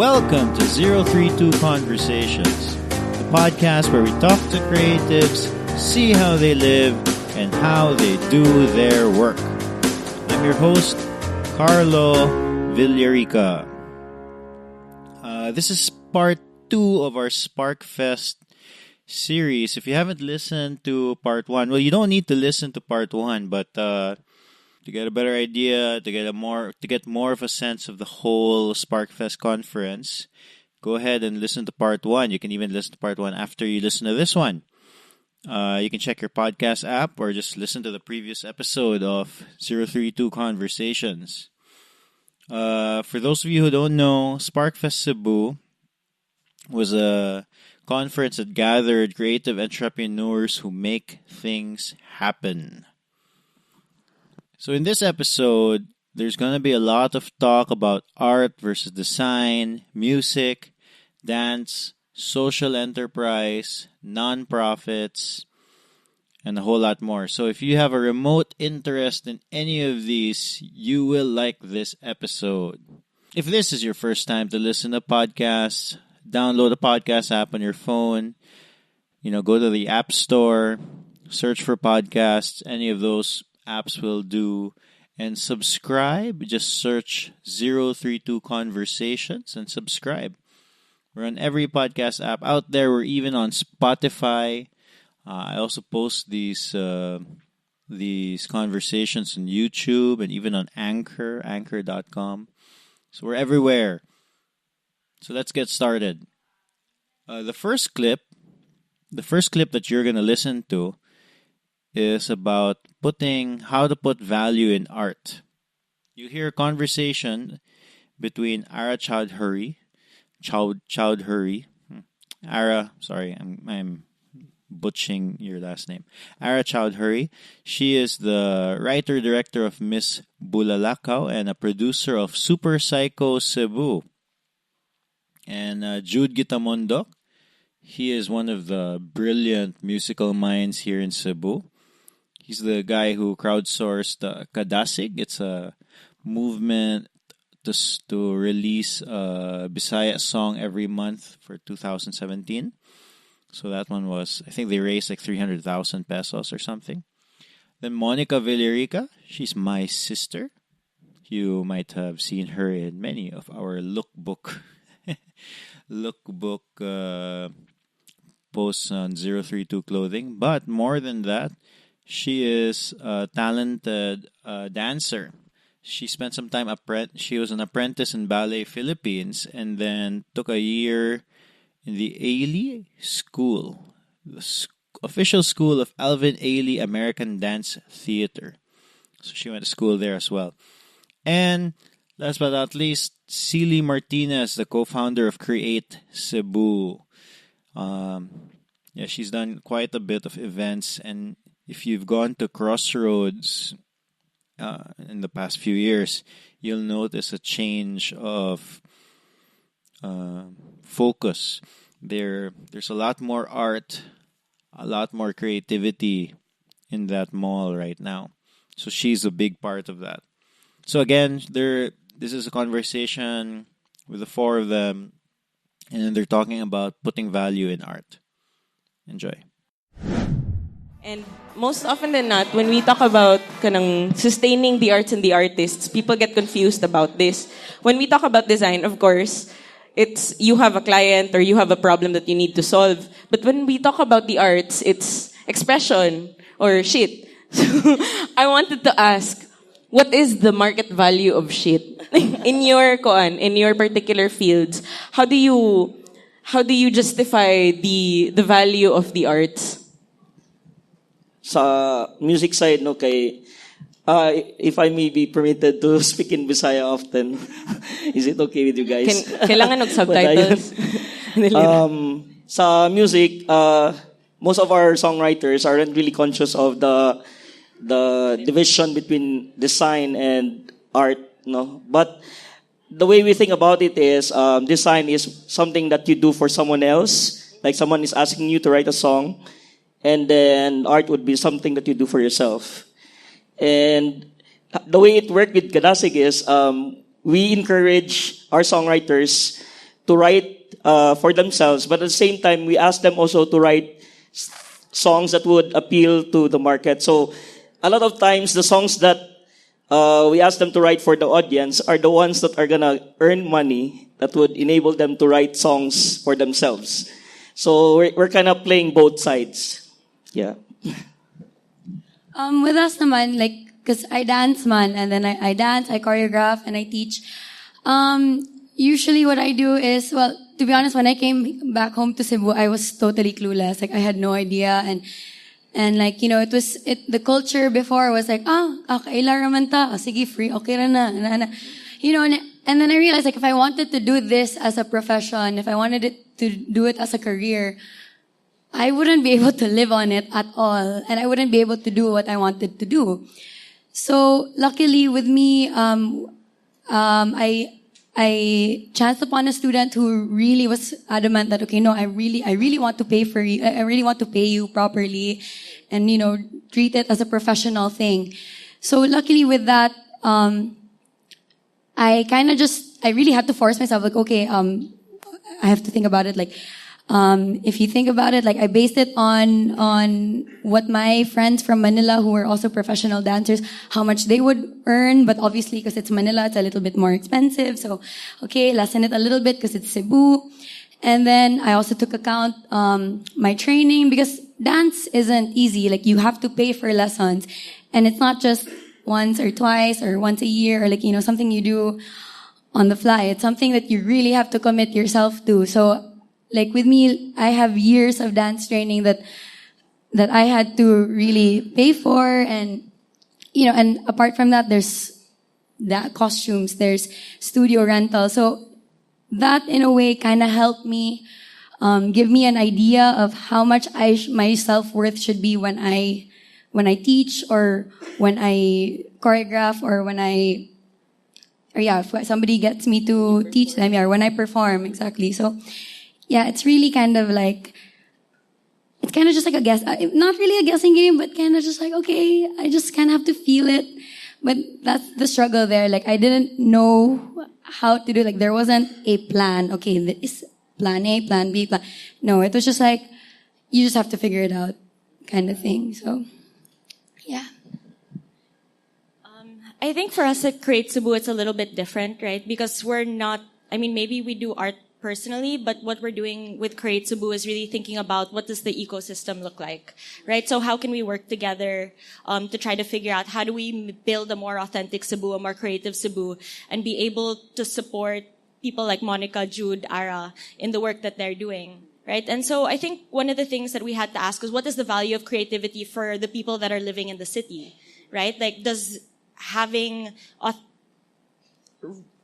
Welcome to Zerothreetwo Conversations, the podcast where we talk to creatives, see how they live, and how they do their work. I'm your host, Carlo Villarica. This is part 2 of our Spark Fest series. If you haven't listened to part 1, well, you don't need to listen to part 1, but to get a better idea, to get more of a sense of the whole Spark Fest conference, go ahead and listen to part 1. You can even listen to part 1 after you listen to this one. You can check your podcast app or just listen to the previous episode of Zerothreetwo Conversations. For those of you who don't know, Spark Fest Cebu was a conference that gathered creative entrepreneurs who make things happen. So in this episode, there's going to be a lot of talk about art versus design, music, dance, social enterprise, non-profits, and a whole lot more. So if you have a remote interest in any of these, you will like this episode. If this is your first time to listen to podcasts, download the podcast app on your phone. Go to the App Store, search for podcasts. Any of those apps will do. And subscribe. Just search Zerothreetwo Conversations and subscribe. We're on every podcast app out there. We're even on Spotify. I also post these conversations on YouTube and even on anchor.com. So we're everywhere. So let's get started. The first clip that you're going to listen to is about how to put value in art. You hear a conversation between Ara Chawdhury. Ara, sorry, I'm butchering your last name. Ara Chawdhury. She is the writer-director of Miss Bulalakaw and a producer of Super Psycho Cebu. And Jude Gitamondoc. He is one of the brilliant musical minds here in Cebu. He's the guy who crowdsourced Cattski. It's a movement to release a Bisaya song every month for 2017. So that one was, I think they raised like 300,000 pesos or something. Then Monica Villarica, she's my sister. You might have seen her in many of our lookbook posts on Zerothreetwo Clothing. But more than that, she is a talented dancer. She spent some time she was an apprentice in Ballet Philippines and then took a year in the Ailey School, the official school of Alvin Ailey American Dance Theater. So she went to school there as well. And last but not least, Cecilia Martinez, the co-founder of Create Cebu. She's done quite a bit of events, and if you've gone to Crossroads in the past few years, you'll notice a change of focus. There's a lot more art, a lot more creativity in that mall right now. So she's a big part of that. So again, this is a conversation with the four of them, and then they're talking about putting value in art. Enjoy. And most often than not, when we talk about sustaining the arts and the artists, people get confused about this. When we talk about design, of course, it's you have a client or you have a problem that you need to solve. But when we talk about the arts, it's expression or shit. So I wanted to ask, what is the market value of shit in your particular fields? How do you justify the value of the arts? Sa music side, if I may be permitted to speak in Bisaya often, is it okay with you guys? Kailangan ng subtitles. Sa music, most of our songwriters aren't really conscious of the division between design and art, no? But the way we think about it is, design is something that you do for someone else. Like someone is asking you to write a song, and then art would be something that you do for yourself. And the way it worked with Cattski is, we encourage our songwriters to write for themselves, but at the same time, we ask them also to write songs that would appeal to the market. So a lot of times, the songs that we ask them to write for the audience are the ones that are gonna earn money that would enable them to write songs for themselves. So we're kind of playing both sides. Yeah. With us naman, like, because I dance man, and then I dance, I choreograph, and I teach. Usually what I do is, well, to be honest, when I came back home to Cebu, I was totally clueless. Like, I had no idea, and like, you know, the culture before was like, kaila raman ta, sige, free, okay ra na. You know, and then I realized, like, if I wanted to do this as a profession, if I wanted to do it as a career, I wouldn't be able to live on it at all, and I wouldn't be able to do what I wanted to do. So luckily with me, I chanced upon a student who really was adamant that, okay, no, I really want to pay for you. I really want to pay you properly, and, you know, treat it as a professional thing. So luckily with that, I really had to force myself, like, okay, I have to think about it, like, if you think about it, like, I based it on what my friends from Manila who were also professional dancers, how much they would earn, but obviously because it's Manila, it's a little bit more expensive. So, okay, lessen it a little bit because it's Cebu. And then I also took account, my training, because dance isn't easy. Like, you have to pay for lessons, and it's not just once or twice or once a year, or, like, you know, something you do on the fly. It's something that you really have to commit yourself to. So, like, with me, I have years of dance training that I had to really pay for, and, you know, and apart from that, there's that costumes, there's studio rental. So that in a way kind of helped me, give me an idea of how much my self-worth should be when I teach, or when I choreograph, or if somebody gets me to teach them, or when I perform, exactly. So, yeah, it's really kind of like, it's kind of just like a guess, not really a guessing game, but kind of just like, okay, I just kind of have to feel it. But that's the struggle there. Like, I didn't know how to do, like, there wasn't a plan. Okay, this plan A, plan B, plan. No, it was just like, you just have to figure it out kind of thing. So, yeah. I think for us at Create Cebu, it's a little bit different, right? Because we're not, I mean, maybe we do art personally, but what we're doing with Create Cebu is really thinking about what does the ecosystem look like, right? So how can we work together to try to figure out how do we build a more authentic Cebu, a more creative Cebu, and be able to support people like Monica, Jude, Ara in the work that they're doing, right? And so I think one of the things that we had to ask is, what is the value of creativity for the people that are living in the city, right? Like, does having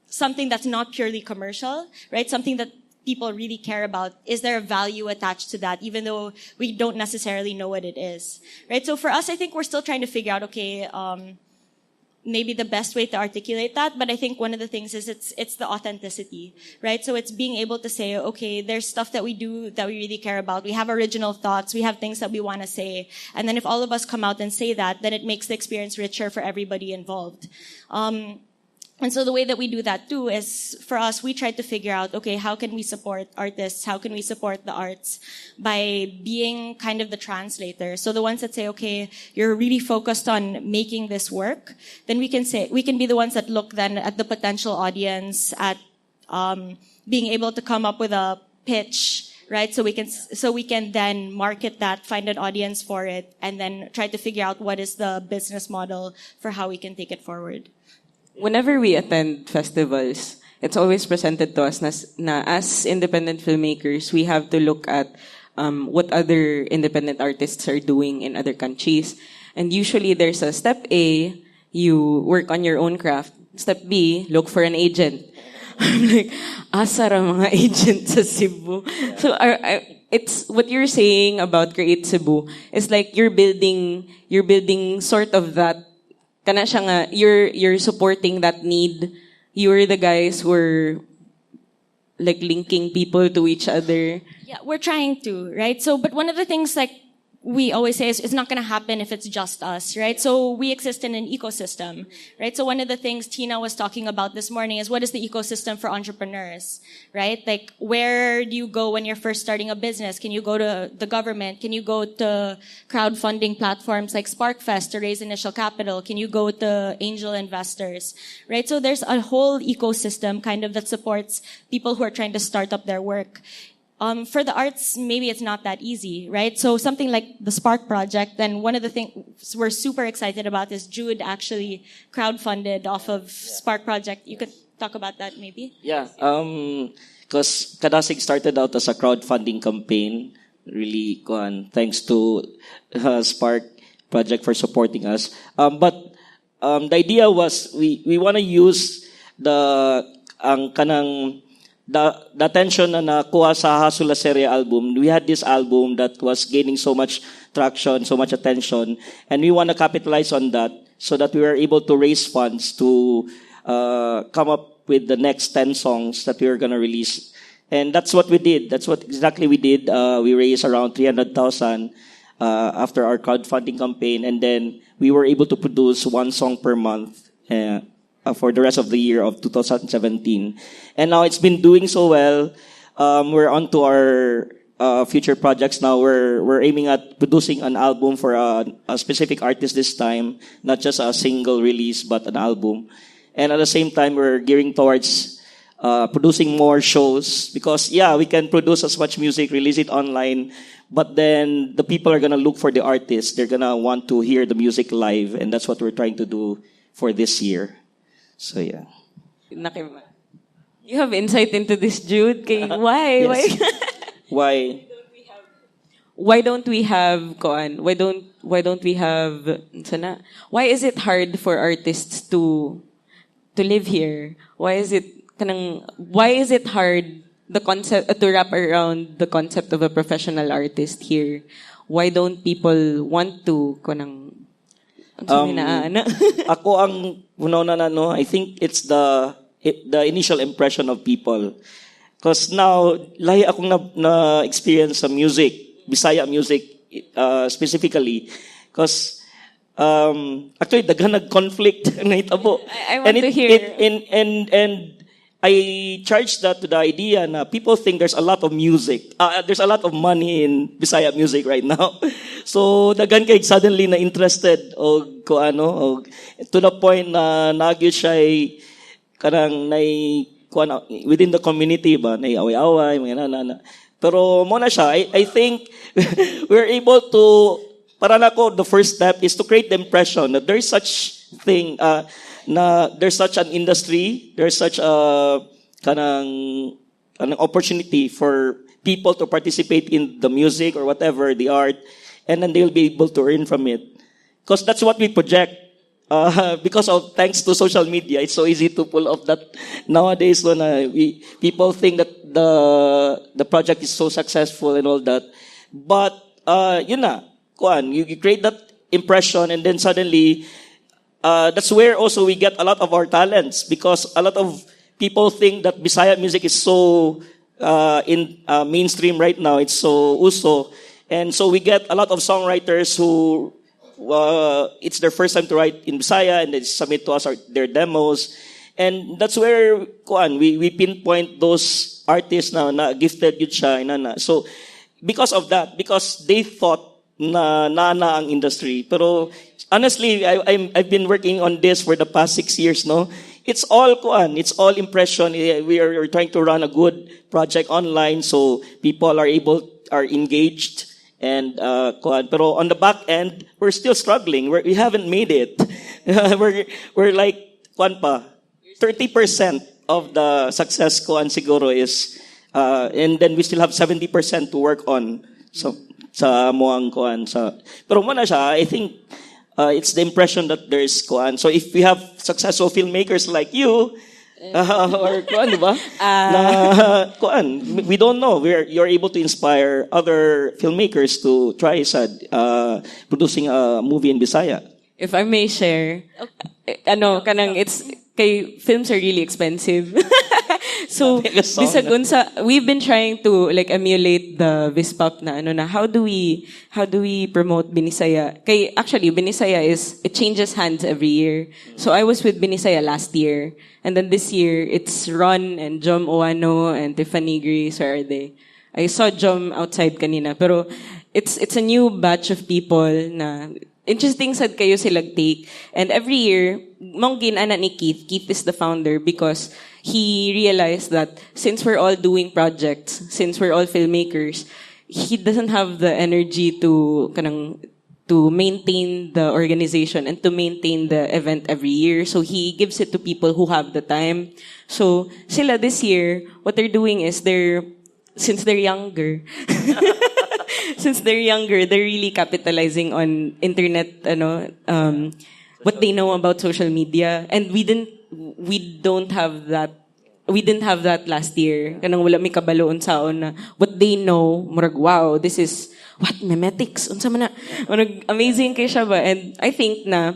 something that's not purely commercial, right? Something that people really care about, is there a value attached to that, even though we don't necessarily know what it is, right? So for us, I think we're still trying to figure out, okay, maybe the best way to articulate that, but I think one of the things is it's the authenticity, right? So it's being able to say, okay, there's stuff that we do that we really care about. We have original thoughts. We have things that we want to say. And then if all of us come out and say that, then it makes the experience richer for everybody involved. And so the way that we do that too is, for us, we try to figure out, okay, how can we support artists? How can we support the arts? By being kind of the translator. So the ones that say, okay, you're really focused on making this work, then we can be the ones that look then at the potential audience, at, being able to come up with a pitch, right? So we can then market that, find an audience for it, and then try to figure out what is the business model for how we can take it forward. Whenever we attend festivals, it's always presented to us na as independent filmmakers, we have to look at what other independent artists are doing in other countries. And usually there's a step A, you work on your own craft. Step B, look for an agent. I'm like, asa ra mga agent sa Cebu. So it's what you're saying about Create Cebu is like you're building sort of that. Kana siya nga, you're supporting that need. You're the guys who are like linking people to each other. Yeah, we're trying to, right? So, but one of the things, like, we always say it's not going to happen if it's just us, right? So we exist in an ecosystem, right? So one of the things Tina was talking about this morning is what is the ecosystem for entrepreneurs, right? Like, where do you go when you're first starting a business? Can you go to the government? Can you go to crowdfunding platforms like Spark Fest to raise initial capital? Can you go to angel investors, right? So there's a whole ecosystem kind of that supports people who are trying to start up their work. For the arts, maybe it's not that easy, right? So something like the Spark project, then one of the things we're super excited about is Jude actually crowdfunded off of Spark project. You could talk about that maybe? Yeah, because Cattski started out as a crowdfunding campaign. Really, thanks to Spark project for supporting us. But the idea was we want to use the attention na nakuha sa Hasula Serie album. We had this album that was gaining so much traction, so much attention, and we want to capitalize on that so that we were able to raise funds to come up with the next 10 songs that we were going to release. And that's what we did. That's what exactly we did. We raised around 300,000 after our crowdfunding campaign, and then we were able to produce one song per month for the rest of the year of 2017. And now it's been doing so well. We're on to our future projects now. We're aiming at producing an album for a specific artist this time, not just a single release, but an album. And at the same time, we're gearing towards producing more shows because, we can produce as much music, release it online, but then the people are going to look for the artists. They're going to want to hear the music live, and that's what we're trying to do for this year. So, yeah. You have insight into this, Jude. Why? Yes. Why? Why don't we have why is it hard for artists to live here? Why is it hard the concept to wrap around the concept of a professional artist here? Why don't people want to ako ang I think it's the initial impression of people. Because now, lahi akong na experience sa music, Bisaya music specifically. Because actually daghan nag-conflict nahitabo. I want to hear. And I charge that to the idea na people think there's a lot of music. There's a lot of money in Bisaya music right now. So daghan kay suddenly na interested to the point na nagyud siya kanang within the community ba na away-away mga nana. Pero mo na siya, I think we're able to para nako the first step is to create the impression that there's such thing na there's such an industry, there's such a kanang opportunity for people to participate in the music or whatever, the art, and then they'll be able to earn from it. Because that's what we project. Because of thanks to social media, it's so easy to pull off that nowadays when people think that the project is so successful and all that. But you create that impression, and then suddenly that's where also we get a lot of our talents, because a lot of people think that Bisaya music is so in mainstream right now. It's so uso, and so we get a lot of songwriters who it's their first time to write in Bisaya, and they submit to us their demos, and that's where we pinpoint those artists na gifted yun siya. So because of that, because they thought na ang industry. Pero honestly, I've been working on this for the past 6 years, no? It's all it's all impression. We are trying to run a good project online so people are engaged and pero on the back end, we're still struggling. We haven't made it. we're like 30% of the success siguro is and then we still have 70% to work on. So sa moang pero mo na siya, I think it's the impression that there's so if we have successful filmmakers like you or diba? We don't know, you're able to inspire other filmmakers to try producing a movie in Bisaya. If I may share, it's films are really expensive. So, Make a song. bisag unsa, we've been trying to like emulate the Vispop na ano na how do we promote Binisaya? Kay actually Binisaya it changes hands every year. So I was with Binisaya last year, and then this year it's Ron and Jom Oano and Tiffany Gris. Where are they? I saw Jom outside kanina, pero it's a new batch of people na interesting sad kayo silag take. And every year, mong ginana ni Keith. Keith is the founder because he realized that since we're all doing projects, since we're all filmmakers, he doesn't have the energy to maintain the organization and to maintain the event every year. So he gives it to people who have the time. So sila this year, what they're doing is since they're younger, they're really capitalizing on internet, what they know about social media. And we didn't have that last year. Kanang wala mi kabaloon saon na what they know, murag wow, this is what memetics. Unsa man na, murag amazing kay siya ba. And I think na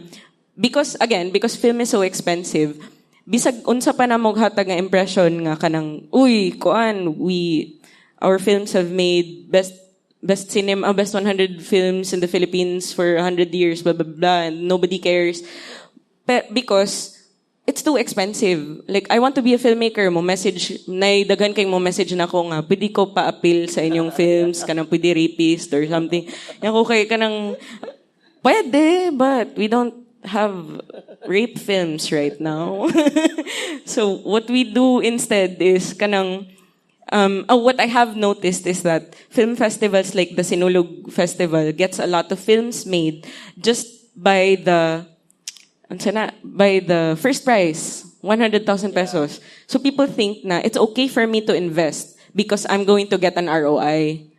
because film is so expensive, bisag unsa pa na mo hatag nga impression nga kanang our films have made best 100 films in the Philippines for 100 years, blah, blah, blah, and nobody cares. Because it's too expensive. Like, I want to be a filmmaker, naidagan kay mo message na ko nga, pwede ko pa-appeal sa inyong films, kanang pwede rapist or something. Yan ko kay kanang, pwede, but we don't have rape films right now. So, what we do instead is kanang, what I have noticed is that film festivals like the Sinulog Festival gets a lot of films made just by the first prize, 100,000 pesos. So people think na it's okay for me to invest because I'm going to get an ROI.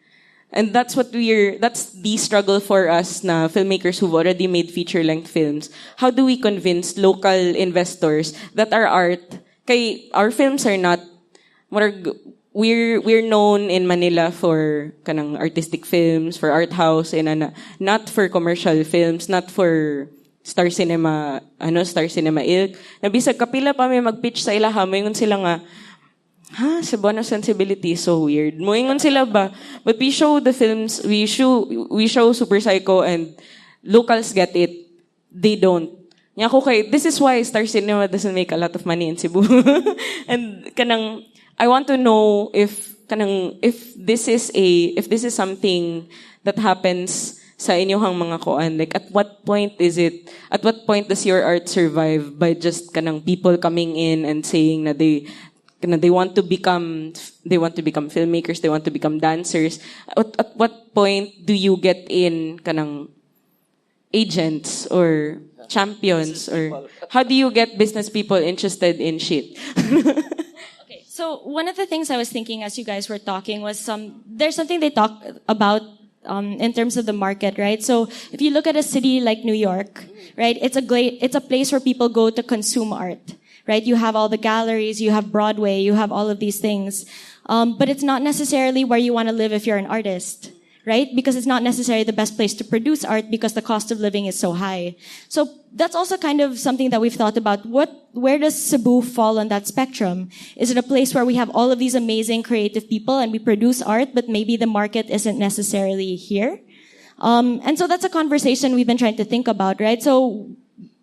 And that's the struggle for us na filmmakers who've already made feature-length films. How do we convince local investors that our films are not, we're known in Manila for kanang artistic films, for art house, and not for commercial films, not for Star Cinema ilk. Nabisag kapila pa may mag-pitch sa ilaha, moingon sila nga, Cebuano sensibility so weird. Moingon sila ba? But we show the films, we show Super Psycho and locals get it. They don't. Nya ko this is why Star Cinema doesn't make a lot of money in Cebu. And kanang I want to know if this is something that happens sa inyong mga koan. Like at what point does your art survive by just kanang people coming in and saying na they want to become filmmakers, they want to become dancers. At what point do you get in kanang agents or champions, or how do you get business people interested in shit? So one of the things I was thinking as you guys were talking was there's something they talk about in terms of the market, right? So if you look at a city like New York, right, it's a place where people go to consume art, right? You have all the galleries, you have Broadway, you have all of these things, but it's not necessarily where you want to live if you're an artist. Right? Because it's not necessarily the best place to produce art because the cost of living is so high. So that's also kind of something that we've thought about. Where does Cebu fall on that spectrum? Is it a place where we have all of these amazing creative people and we produce art, but maybe the market isn't necessarily here? And so that's a conversation we've been trying to think about, right? So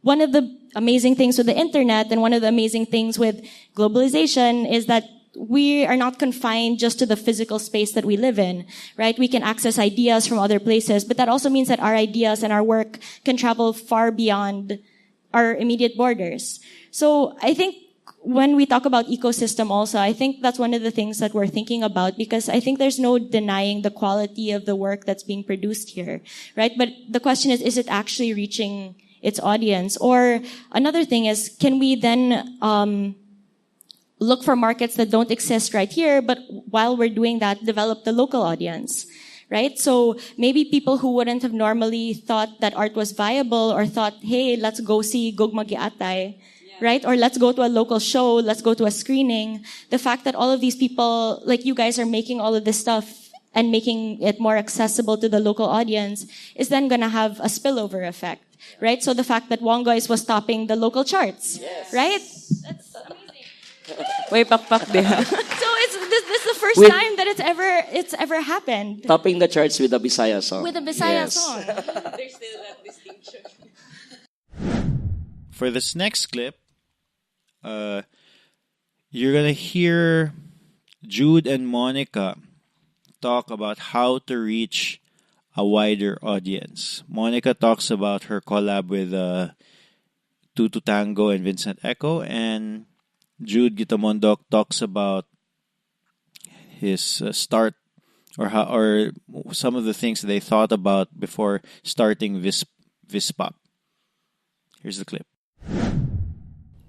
one of the amazing things with the internet and one of the amazing things with globalization is that we are not confined just to the physical space that we live in, right? We can access ideas from other places, but that also means that our ideas and our work can travel far beyond our immediate borders. So I think when we talk about ecosystem also, I think that's one of the things that we're thinking about because I think there's no denying the quality of the work that's being produced here, right? But the question is it actually reaching its audience? Or another thing is, can we then, look for markets that don't exist right here, but while we're doing that, develop the local audience, right? So maybe people who wouldn't have normally thought that art was viable or thought, hey, let's go see Gugma Giatay, right? Or let's go to a local show, let's go to a screening. The fact that all of these people, like you guys, are making all of this stuff and making it more accessible to the local audience is then going to have a spillover effect, right? So the fact that Wongoys was topping the local charts, right? That's amazing. Way pakpak diha. So this is the first With- time that it's ever happened Topping the charts with a Bisaya song. with a Bisaya Yes. song. There's still that distinction. For this next clip, you're gonna hear Jude and Monica talk about how to reach a wider audience. Monica talks about her collab with Tutu Tango and Vincent Echo, and Jude Gitamondoc talks about his start or some of the things they thought about before starting Vispop. Here's the clip.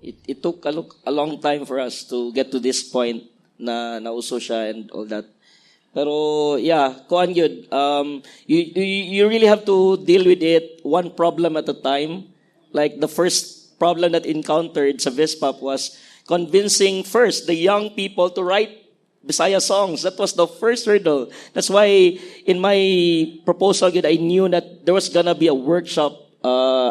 It took a long time for us to get to this point na nauso siya and all that. Pero yeah, kuan yun. You really have to deal with it one problem at a time. Like the first problem that encountered sa Vispop was convincing first the young people to write Bisaya songs. That was the first hurdle. That's why in my proposal, I knew that there was gonna be a workshop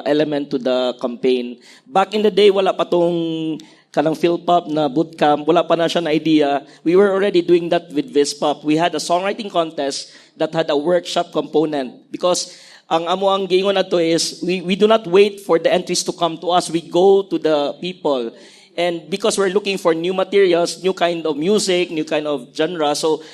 element to the campaign. Back in the day, wala pa tong kanang Philpop na bootcamp. Wala pa na siya na idea. We were already doing that with Vispop. We had a songwriting contest that had a workshop component. Because ang amo ang giingon na to is, we do not wait for the entries to come to us. We go to the people. And because we're looking for new materials, new kind of music, new kind of genre, so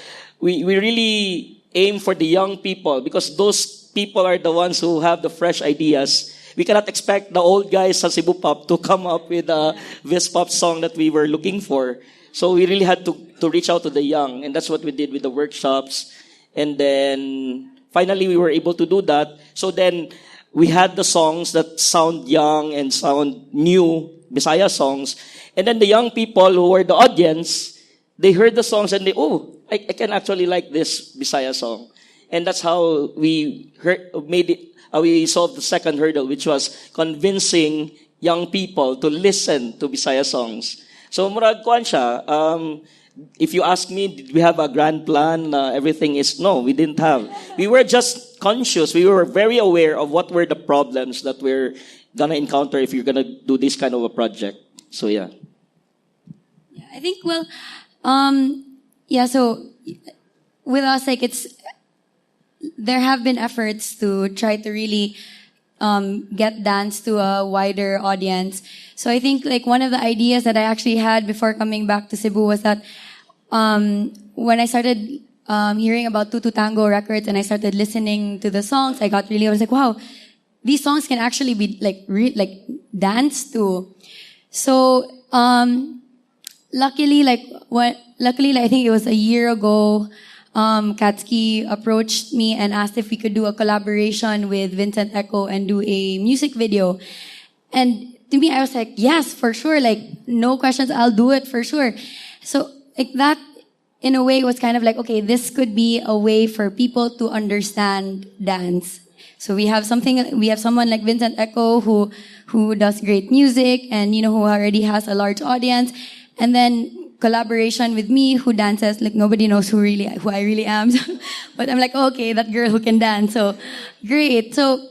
we really aim for the young people because those people are the ones who have the fresh ideas. We cannot expect the old guys sa Cebu Pop to come up with a Vispop song that we were looking for. So we really had to reach out to the young, and that's what we did with the workshops. And then finally we were able to do that. So then we had the songs that sound young and sound new, Bisaya songs. And then the young people who were the audience, they heard the songs and I can actually like this Bisaya song. And that's how we we solved the second hurdle, which was convincing young people to listen to Bisaya songs. So murag kuan siya. If you ask me, did we have a grand plan? Everything is no, we didn't have. We were just conscious. We were very aware of what were the problems that we're gonna encounter if you're gonna do this kind of a project. So yeah. I think, so with us, like there have been efforts to try to really get dance to a wider audience. So I think like one of the ideas that I actually had before coming back to Cebu was that when I started hearing about Tutu Tango records and I started listening to the songs, I was like, wow, these songs can actually be like danced to. So luckily, I think it was a year ago, Cattski approached me and asked if we could do a collaboration with Vincent Echo and do a music video. And to me, I was like, yes, for sure. Like, no questions. I'll do it for sure. So like that, in a way, was kind of like, okay, this could be a way for people to understand dance. So we have someone like Vincent Echo who does great music and, who already has a large audience. And then collaboration with me who dances, like nobody knows who I really am. But I'm like, okay, that girl who can dance. So great. So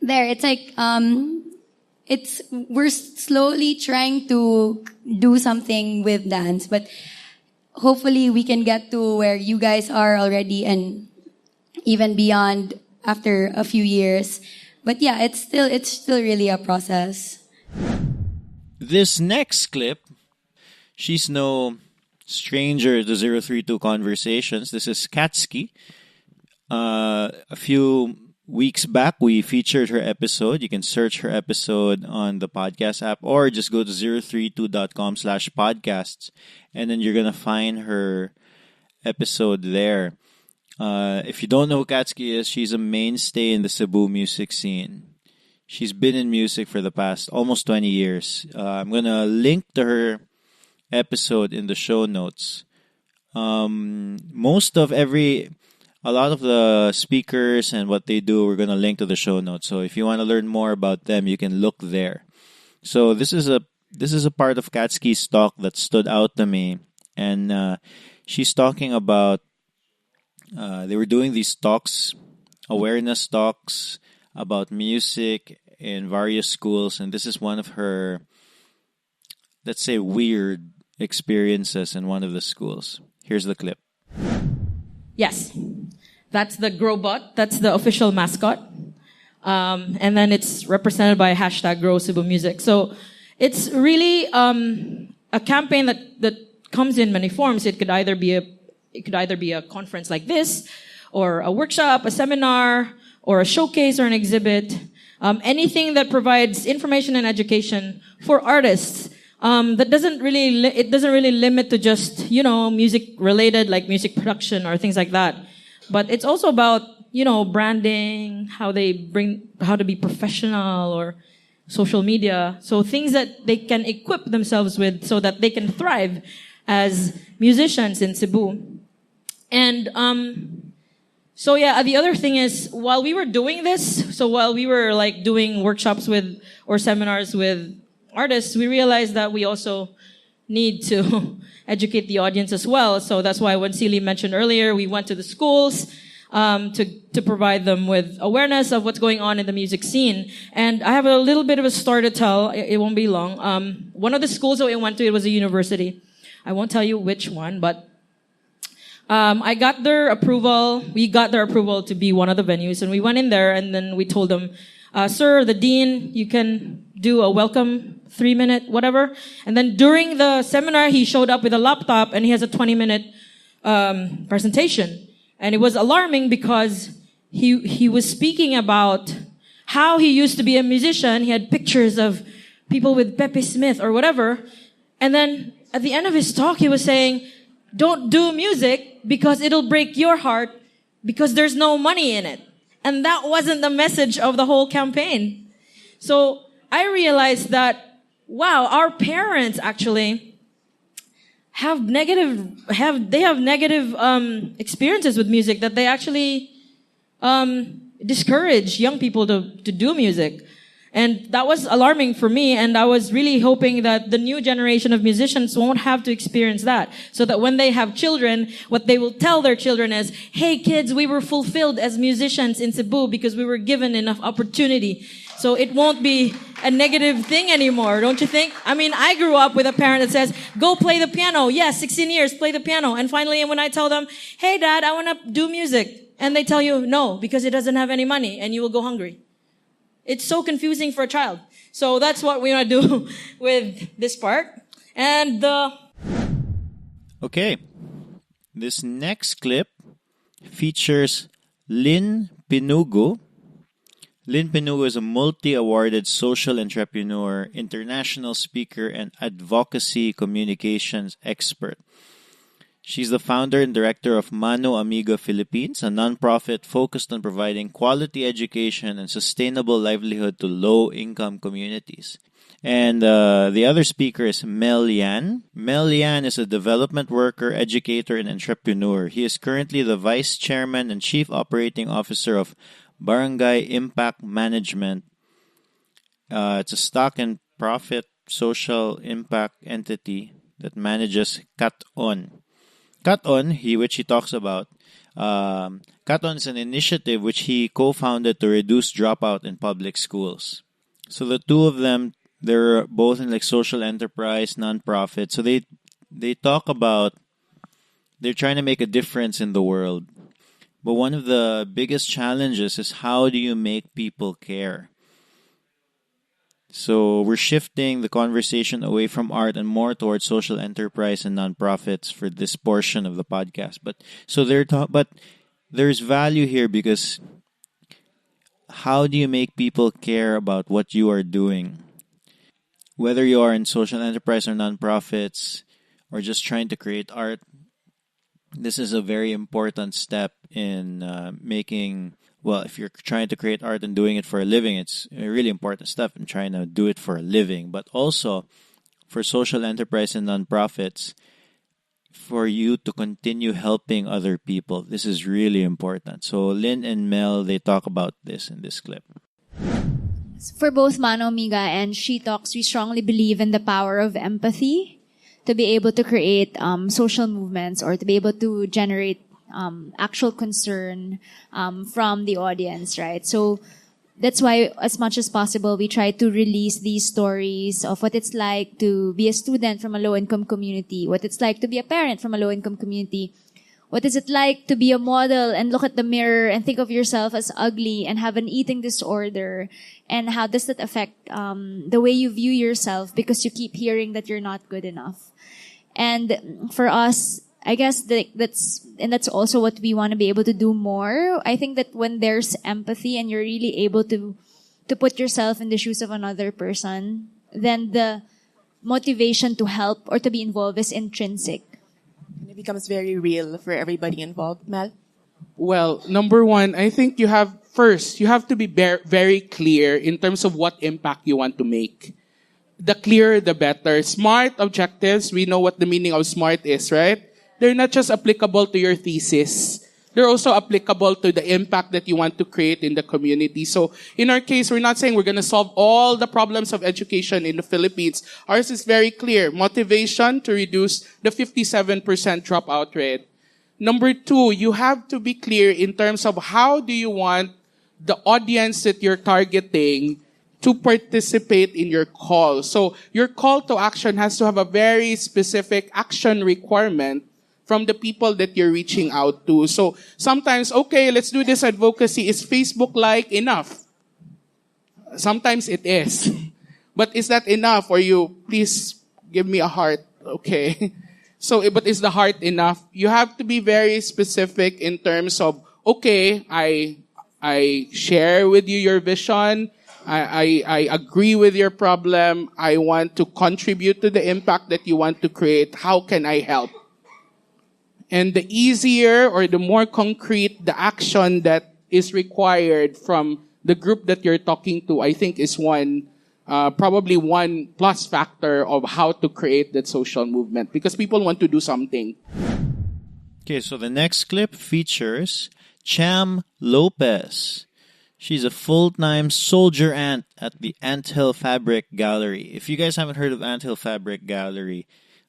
it's like, we're slowly trying to do something with dance, but hopefully we can get to where you guys are already and even beyond after a few years. But yeah, it's still really a process. This next clip, she's no stranger to Zerothreetwo Conversations. This is Cattski. A few weeks back, we featured her episode. You can search her episode on the podcast app or just go to 032.com/podcasts and then you're going to find her episode there. If you don't know who Cattski is, she's a mainstay in the Cebu music scene. She's been in music for the past almost 20 years. I'm going to link to her episode in the show notes. A lot of the speakers and what they do, we're going to link to the show notes. So if you want to learn more about them, you can look there. So this is a part of Cattski's talk that stood out to me. And she's talking about, they were doing these talks, awareness talks about music in various schools. And this is one of her, let's say, weird experiences in one of the schools. Here's the clip. Yes. That's the Growbot. That's the official mascot. And then it's represented by hashtag Grow Cebu Music. So it's really a campaign that comes in many forms. It could either be a conference like this, or a workshop, a seminar, or a showcase or an exhibit. Anything that provides information and education for artists. That doesn't really limit to just, music related, like music production or things like that. But it's also about, branding, how to be professional, or social media. So things that they can equip themselves with so that they can thrive as musicians in Cebu. And, so yeah, the other thing is, while we were doing this, so while we were like doing workshops or seminars with artists, we realized that we also need to educate the audience as well. So that's why when Celia mentioned earlier, we went to the schools to provide them with awareness of what's going on in the music scene. And I have a little bit of a story to tell. It won't be long. One of the schools that we went to, it was a university. I won't tell you which one, but I got their approval. We got their approval to be one of the venues, and we went in there, and then we told them, sir, the dean, you can do a welcome 3-minute whatever. And then during the seminar, he showed up with a laptop, and he has a 20-minute presentation. And it was alarming because he was speaking about how he used to be a musician. He had pictures of people with Pepe Smith or whatever. And then at the end of his talk, he was saying, don't do music because it'll break your heart because there's no money in it. And that wasn't the message of the whole campaign. So I realized that, wow, our parents actually have negative experiences with music, that they actually discourage young people to do music. And that was alarming for me, and I was really hoping that the new generation of musicians won't have to experience that. So that when they have children, what they will tell their children is, hey kids, we were fulfilled as musicians in Cebu because we were given enough opportunity. So it won't be a negative thing anymore, don't you think? I mean, I grew up with a parent that says, go play the piano. Yes, 16 years, play the piano. And finally, when I tell them, hey dad, I want to do music. And they tell you, no, because it doesn't have any money and you will go hungry. It's so confusing for a child. So that's what we want to do with this part. And Okay. This next clip features Lynn Pinugu. Lynn Pinugu is a multi-awarded social entrepreneur, international speaker, and advocacy communications expert. She's the founder and director of Mano Amiga Philippines, a nonprofit focused on providing quality education and sustainable livelihood to low-income communities. And the other speaker is Mel Yan. Mel Yan is a development worker, educator, and entrepreneur. He is currently the vice chairman and chief operating officer of Barangay Impact Management. It's a stock and profit social impact entity that manages Cat-On. Cat-On, which he talks about, Cat-On is an initiative which he co-founded to reduce dropout in public schools. So the two of them, they're both in like social enterprise, nonprofit. So they talk about, they're trying to make a difference in the world. But one of the biggest challenges is, how do you make people care? So we're shifting the conversation away from art and more towards social enterprise and nonprofits for this portion of the podcast. But there's value here, because how do you make people care about what you are doing? Whether you are in social enterprise or nonprofits, or just trying to create art, this is a very important step in making. Well, if you're trying to create art and doing it for a living, it's a really important step in trying to do it for a living. But also, for social enterprise and nonprofits, for you to continue helping other people, this is really important. So Lynn and Mel, they talk about this in this clip. For both Mano Amiga and She Talks, we strongly believe in the power of empathy to be able to create social movements, or to be able to generate actual concern from the audience, right? So that's why, as much as possible, we try to release these stories of what it's like to be a student from a low-income community, what it's like to be a parent from a low-income community, what is it like to be a model and look at the mirror and think of yourself as ugly and have an eating disorder, and how does that affect the way you view yourself because you keep hearing that you're not good enough. And for us, I guess that's also what we want to be able to do more. I think that when there's empathy and you're really able to put yourself in the shoes of another person, then the motivation to help or to be involved is intrinsic. And it becomes very real for everybody involved. Mel? Well, number one, I think you have to be very clear in terms of what impact you want to make. The clearer, the better. SMART objectives, we know what the meaning of SMART is, right? They're not just applicable to your thesis. They're also applicable to the impact that you want to create in the community. So in our case, we're not saying we're going to solve all the problems of education in the Philippines. Ours is very clear. Motivation to reduce the 57% dropout rate. Number two, you have to be clear in terms of how do you want the audience that you're targeting to participate in your call. So your call to action has to have a very specific action requirement from the people that you're reaching out to. So sometimes, okay, let's do this advocacy. Is Facebook like enough? Sometimes it is. But is that enough? Or you, please give me a heart. Okay. So, but is the heart enough? You have to be very specific in terms of, okay, I share with you your vision. I agree with your problem. I want to contribute to the impact that you want to create. How can I help? And the easier or the more concrete the action that is required from the group that you're talking to, I think is probably one plus factor of how to create that social movement, because people want to do something. Okay, so the next clip features Cham Lopez. She's a full-time soldier ant at the Anthill Fabric Gallery. If you guys haven't heard of Anthill Fabric Gallery,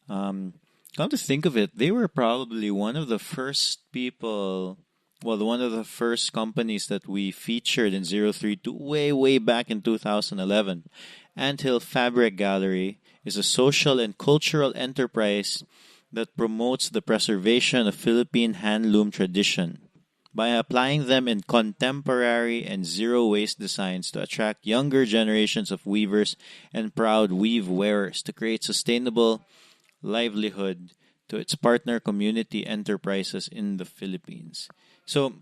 come to think of it, they were probably one of the first one of the first companies that we featured in Zerothreetwo way back in 2011. Anthill Fabric Gallery is a social and cultural enterprise that promotes the preservation of Philippine handloom tradition by applying them in contemporary and zero-waste designs to attract younger generations of weavers and proud weave wearers to create sustainable livelihood to its partner community enterprises in the Philippines. So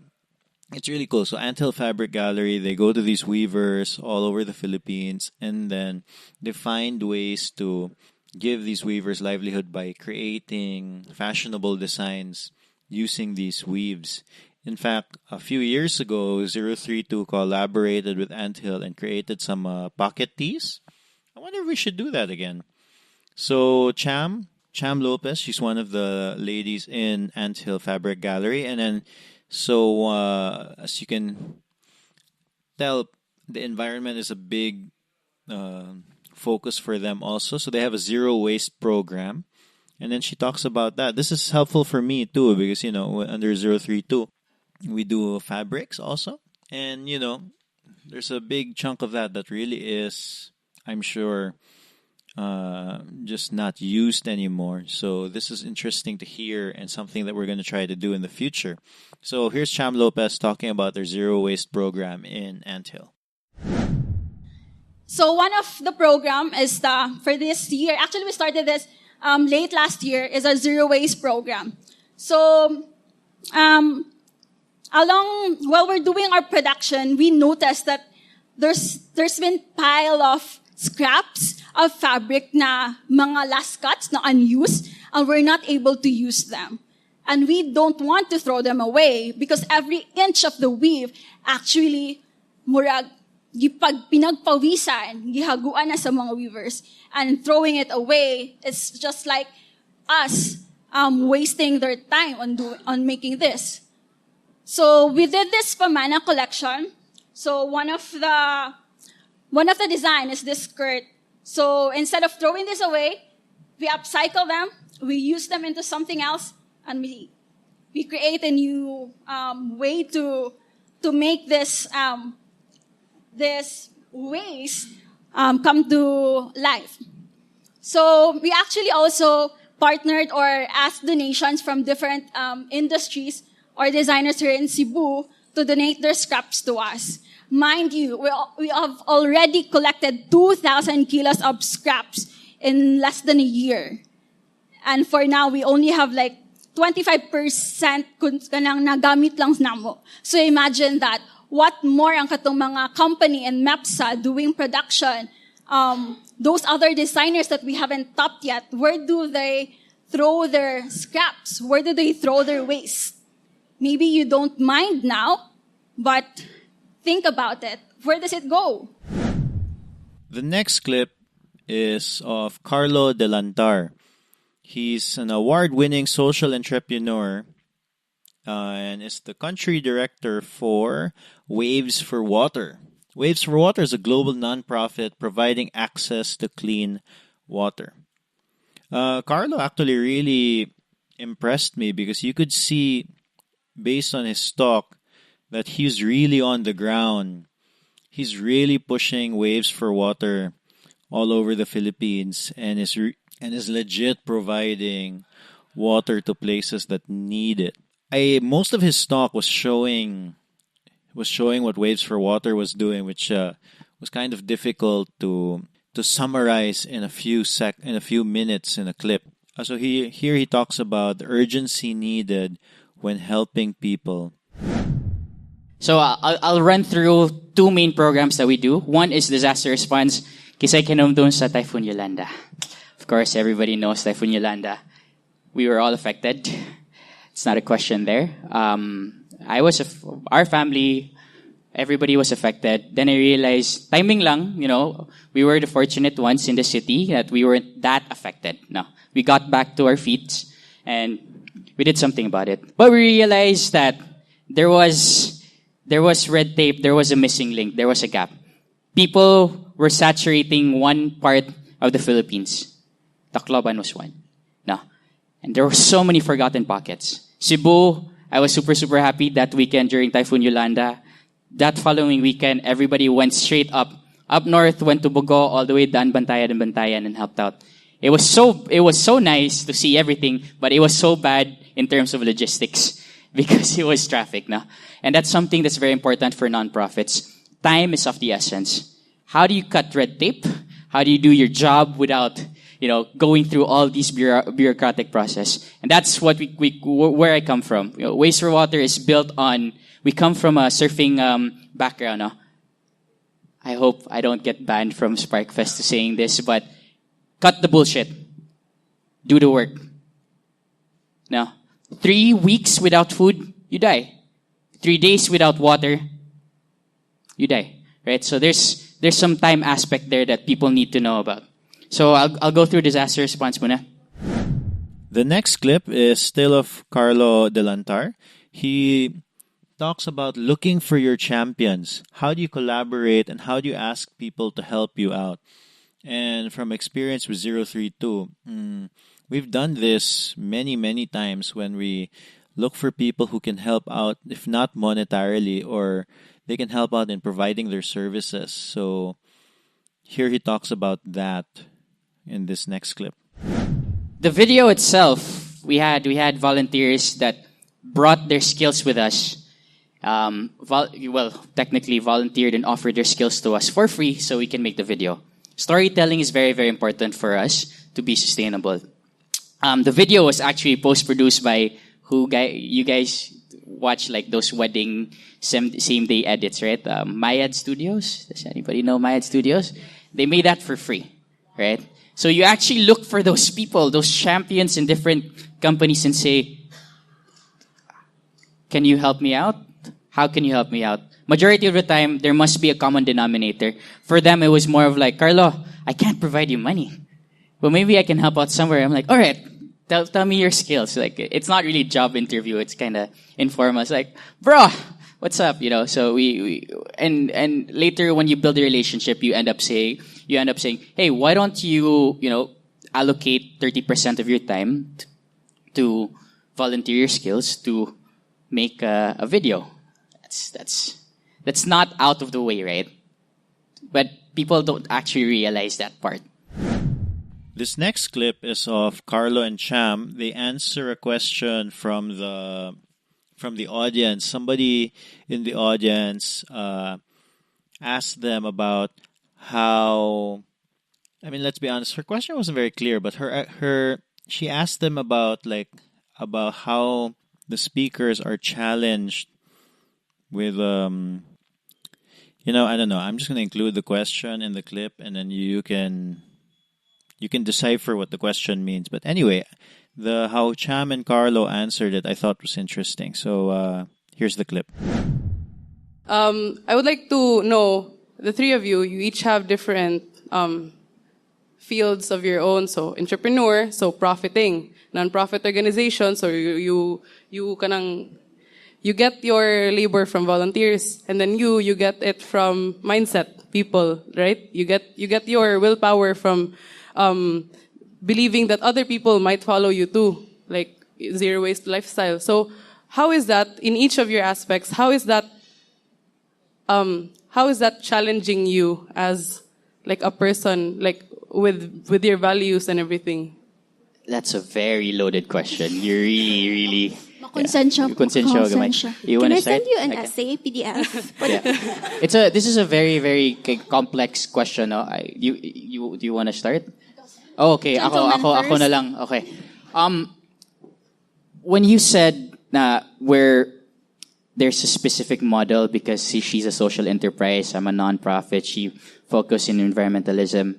it's really cool. So Anthill Fabric Gallery, they go to these weavers all over the Philippines, and then they find ways to give these weavers livelihood by creating fashionable designs using these weaves. In fact, a few years ago, Zerothreetwo collaborated with Anthill and created some pocket tees. I wonder if we should do that again. So Cham Lopez, she's one of the ladies in Anthill Fabric Gallery. And then, as you can tell, the environment is a big focus for them also. So they have a zero waste program. And then she talks about that. This is helpful for me too, because, under Zerothreetwo, we do fabrics also. And, there's a big chunk of that really is, I'm sure, just not used anymore. So this is interesting to hear and something that we're going to try to do in the future. So here's Cham Lopez talking about their zero waste program in Anthill. So one of the program is for this year. Actually, we started this late last year. Is a zero waste program. So while we're doing our production, we noticed that there's been pile of scraps of fabric na mga last cuts na unused, and we're not able to use them. And we don't want to throw them away because every inch of the weave actually murag pinagpawisan, gihaguan na sa mga weavers. And throwing it away is just like us wasting their time on making this. So we did this Pamana collection. So one of the design is this skirt. So instead of throwing this away, we upcycle them, we use them into something else, and we create a new way to make this this waste come to life. So we actually also partnered or asked donations from different industries or designers here in Cebu to donate their scraps to us. Mind you, we have already collected 2,000 kilos of scraps in less than a year. And for now, we only have like 25% kanang nagamit lang namo. So imagine that. What more ang katong mga company and MEPSA doing production, those other designers that we haven't tapped yet, where do they throw their scraps? Where do they throw their waste? Maybe you don't mind now, but think about it. Where does it go? The next clip is of Carlo Delantar. He's an award-winning social entrepreneur and is the country director for Waves for Water. Waves for Water is a global nonprofit providing access to clean water. Carlo actually really impressed me because you could see, based on his talk, that he's really on the ground. He's really pushing Waves for Water all over the Philippines and is legit providing water to places that need it. Most of his talk was showing what Waves for Water was doing, which was kind of difficult to summarize in a few minutes in a clip. So here he talks about the urgency needed when helping people. So I'll run through two main programs that we do. One is disaster response. Kisay kinumdun sa Typhoon Yolanda. Of course, everybody knows Typhoon Yolanda. We were all affected. It's not a question there. Our family, everybody was affected. Then I realized, timing lang, we were the fortunate ones in the city that we weren't that affected. No, we got back to our feet and we did something about it. But we realized that there was red tape, there was a missing link, there was a gap. People were saturating one part of the Philippines. Tacloban was one. No. And there were so many forgotten pockets. Cebu, I was super, super happy that weekend during Typhoon Yolanda. That following weekend, everybody went straight up. Up north, went to Bogo, all the way down Bantayan and helped out. It was so nice to see everything, but it was so bad in terms of logistics because it was traffic, no? And that's something that's very important for nonprofits. Time is of the essence. How do you cut red tape? How do you do your job without, going through all these bureaucratic process? And that's what where I come from. Waves for Water is built on, we come from a surfing background. No? I hope I don't get banned from Spark Fest to saying this, but cut the bullshit. Do the work. Now, 3 weeks without food, you die. 3 days without water, you die. Right? So there's some time aspect there that people need to know about. So I'll go through disaster response muna. The next clip is still of Carlo Delantar. He talks about looking for your champions. How do you collaborate and how do you ask people to help you out? And from experience with Zerothreetwo, we've done this many, many times when we look for people who can help out, if not monetarily, or they can help out in providing their services. So here he talks about that in this next clip. The video itself, we had volunteers that brought their skills with us. Technically volunteered and offered their skills to us for free so we can make the video. Storytelling is very, very important for us to be sustainable. The video was actually post-produced by you guys watch like those wedding same day edits, right? Mayad Studios. Does anybody know Mayad Studios? They made that for free, right? So you actually look for those people, those champions in different companies and say, can you help me out? How can you help me out? Majority of the time, there must be a common denominator. For them, it was more of like, Carlo, I can't provide you money, but maybe I can help out somewhere. I'm like, all right, tell me your skills. Like, it's not really a job interview. It's kind of informal. It's like, bro, what's up? So we later when you build a relationship, you end up saying, hey, why don't you, allocate 30% of your time to volunteer your skills to make a video? That's not out of the way, right? but people don't actually realize that part. This next clip is of Carlo and Cham. They answer a question from the audience. Somebody in the audience asked them about how. I mean, let's be honest. Her question wasn't very clear, but she asked them about how the speakers are challenged with I don't know. I'm just gonna include the question in the clip, and then you can decipher what the question means. But anyway, how Cham and Carlo answered it, I thought was interesting. So here's the clip. I would like to know, the three of you each have different fields of your own. So entrepreneur, so profiting, non-profit organization. So you get your labor from volunteers, and then you get it from mindset people, right? You get your willpower from believing that other people might follow you too, like zero waste lifestyle. So how is that in each of your aspects? How is that challenging you as like a person, like with your values and everything? That's a very loaded question. You're really Konsensya. You Can want I to start? send you an essay, PDF? Yeah. This is a very, very complex question. No? Do you want to start? Oh, okay. Ako na lang. Okay. When you said where there's a specific model because she's a social enterprise, I'm a non-profit, she focuses in environmentalism,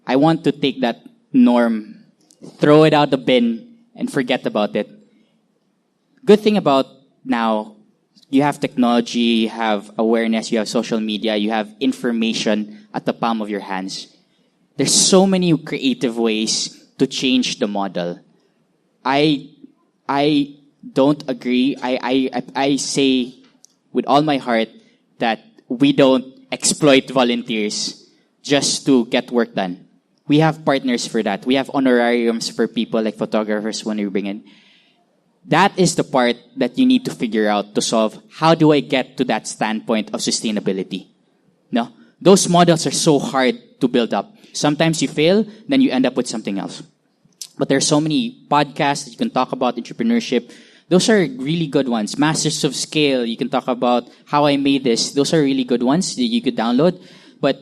I want to take that norm, throw it out the bin, and forget about it. Good thing about now, you have technology, you have awareness, you have social media, you have information at the palm of your hands. There's so many creative ways to change the model. I don't agree. I say with all my heart that we don't exploit volunteers just to get work done. We have partners for that. We have honorariums for people like photographers when we bring in. That is the part that you need to figure out to solve. How do I get to that standpoint of sustainability? No? Those models are so hard to build up. Sometimes you fail, then you end up with something else. But there's so many podcasts that you can talk about entrepreneurship. Those are really good ones. Masters of Scale, you can talk about how I made this. Those are really good ones that you could download. But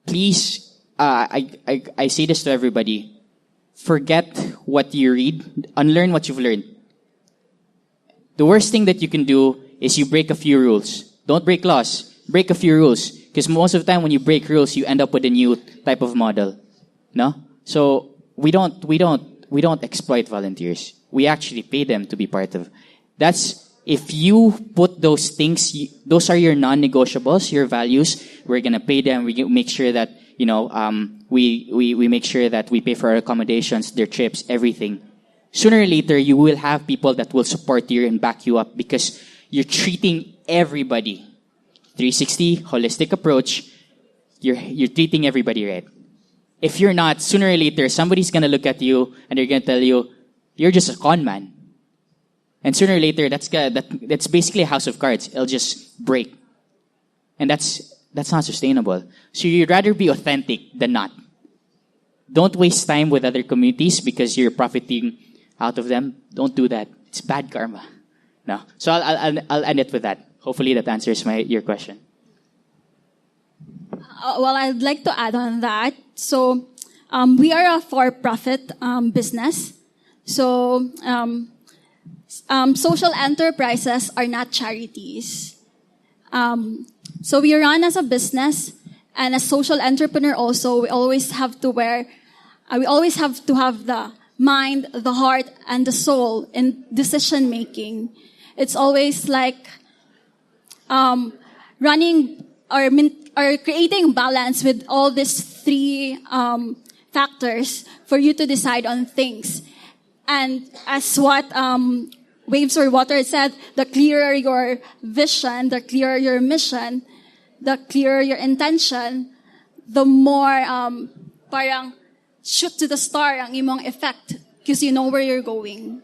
please, I say this to everybody. Forget what you read. Unlearn what you've learned. The worst thing that you can do is you break a few rules. Don't break laws. Break a few rules. Because most of the time when you break rules, you end up with a new type of model. No? So we don't exploit volunteers. We actually pay them to be part of. If you put those things, those are your non-negotiables, your values. We're gonna pay them. We make sure that we make sure that we pay for our accommodations, their trips, everything. Sooner or later, you will have people that will support you and back you up because you're treating everybody. 360 holistic approach. You're treating everybody right. If you're not, sooner or later, somebody's gonna look at you and they're gonna tell you, you're just a con man. And sooner or later, that's basically a house of cards. It'll just break. And that's not sustainable. So you'd rather be authentic than not. Don't waste time with other communities because you're profiting out of them. Don't do that. It's bad karma. No. So I'll end it with that. Hopefully that answers your question. Well, I'd like to add on that. So, we are a for-profit business. So, social enterprises are not charities. So we run as a business and as social entrepreneur also. We always have to have the mind, the heart, and the soul in decision making. It's always like running or creating balance with all these three factors for you to decide on things. And as what Waves or Water said, the clearer your vision, the clearer your mission, the clearer your intention, the more parang shoot to the star ang imong effect because you know where you're going.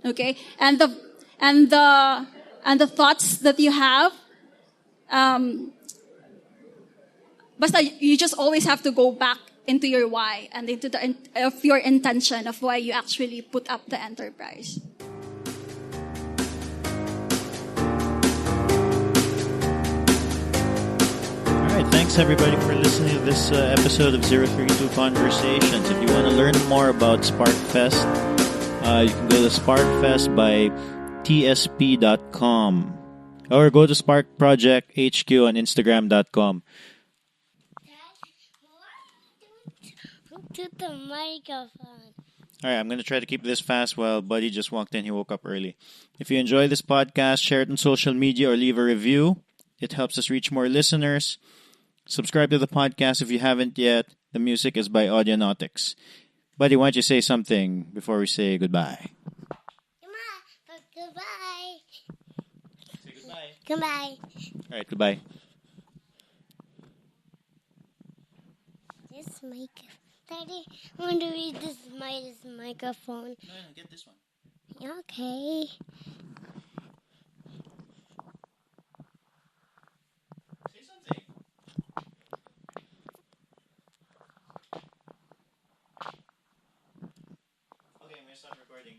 Okay? And the thoughts that you have Basta you just always have to go back into your why and into of your intention of why you actually put up the enterprise. All right, thanks everybody for listening to this episode of Zerothreetwo Conversations. If you want to learn more about Spark Fest, you can go to Spark Fest by tsp.com or go to Spark Project HQ on Instagram.com. To the microphone. All right, I'm going to try to keep this fast while Buddy just walked in. He woke up early. If you enjoy this podcast, share it on social media or leave a review. It helps us reach more listeners. Subscribe to the podcast if you haven't yet. The music is by Audionautics. Buddy, why don't you say something before we say goodbye? Goodbye. Say goodbye. Goodbye. All right, goodbye. This microphone. Daddy, I want to read this microphone. No, get this one. Okay. Say something. Okay, I'm going to stop recording.